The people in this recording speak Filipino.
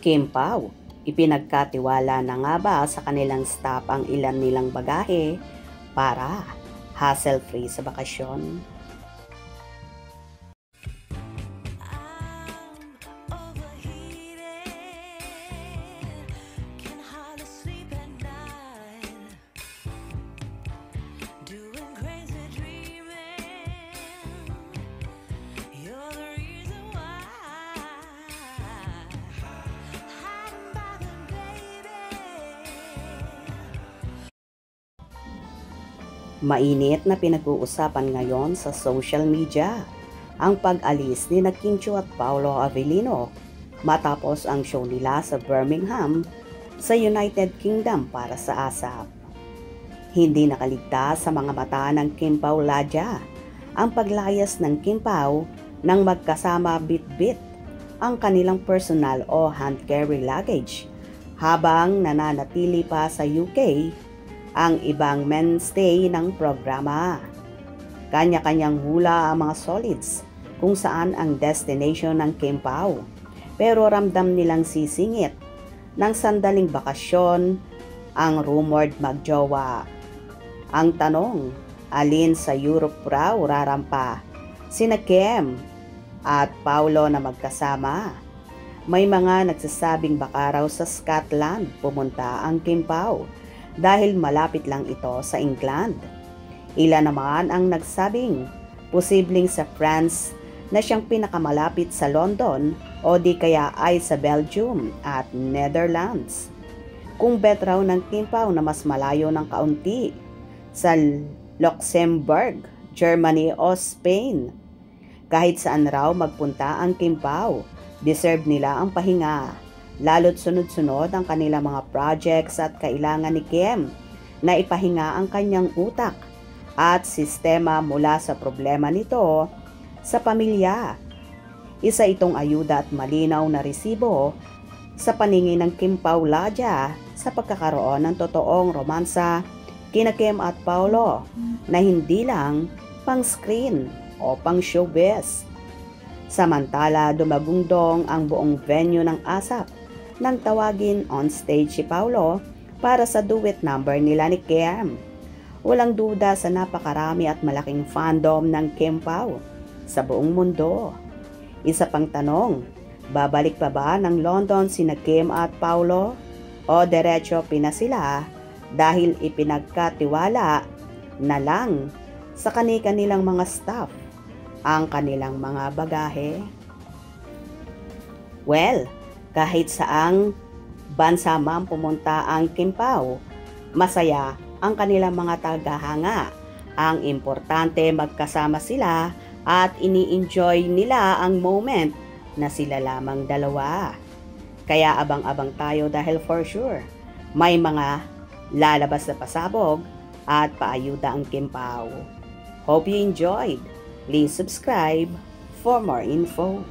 Kim Pao, ipinagkatiwala na nga ba sa kanilang staff ang ilan nilang bagahe para hassle-free sa bakasyon? Mainit na pinag-uusapan ngayon sa social media ang pag-alis ni Kim Chiu at Paolo Avellino matapos ang show nila sa Birmingham sa United Kingdom para sa ASAP. Hindi nakaligtas sa mga mata ng Kim Pao Ladja ang paglayas ng Kim Pao nang magkasama bit-bit ang kanilang personal o hand carry luggage habang nananatili pa sa UK ang ibang mainstay ng programa. Kanya-kanyang hula ang mga solids kung saan ang destination ng Kim Pao, pero ramdam nilang sisingit ng sandaling bakasyon ang rumored magjowa. Ang tanong, alin sa Europe raw rarampa? Sina Kim at Paolo na magkasama. May mga nagsasabing baka raw sa Scotland pumunta ang Kim Pao dahil malapit lang ito sa England. Ilan naman ang nagsabing posibleng sa France na siyang pinakamalapit sa London o di kaya ay sa Belgium at Netherlands. Kung bet raw ng Kim Pao na mas malayo ng kaunti sa Luxembourg, Germany o Spain. Kahit saan raw magpunta ang Kim Pao, deserve nila ang pahinga. Lalo't sunod-sunod ang kanilang mga projects at kailangan ni Kim na ipahinga ang kanyang utak at sistema mula sa problema nito sa pamilya. Isa itong ayuda at malinaw na resibo sa paningin ng Kim Pao Ladja sa pagkakaroon ng totoong romansa kina Kim at Paolo na hindi lang pang screen o pang showbiz. Samantala, dumagungdong ang buong venue ng ASAP nang tawagin on stage si Paolo para sa duet number nila ni Kim. Walang duda sa napakarami at malaking fandom ng Kim Pao sa buong mundo. Isa pang tanong, babalik pa ba ng London sina Kim at Paolo o diretso Pinas sila dahil ipinagkatiwala na lang sa kani-kanilang mga staff ang kanilang mga bagahe? Well, kahit saang bansa man pumunta ang Kim Pao, masaya ang kanilang mga tagahanga. Ang importante magkasama sila at ini-enjoy nila ang moment na sila lamang dalawa. Kaya abang-abang tayo dahil for sure, may mga lalabas na pasabog at paayuda ang Kim Pao. Hope you enjoyed. Please subscribe for more info.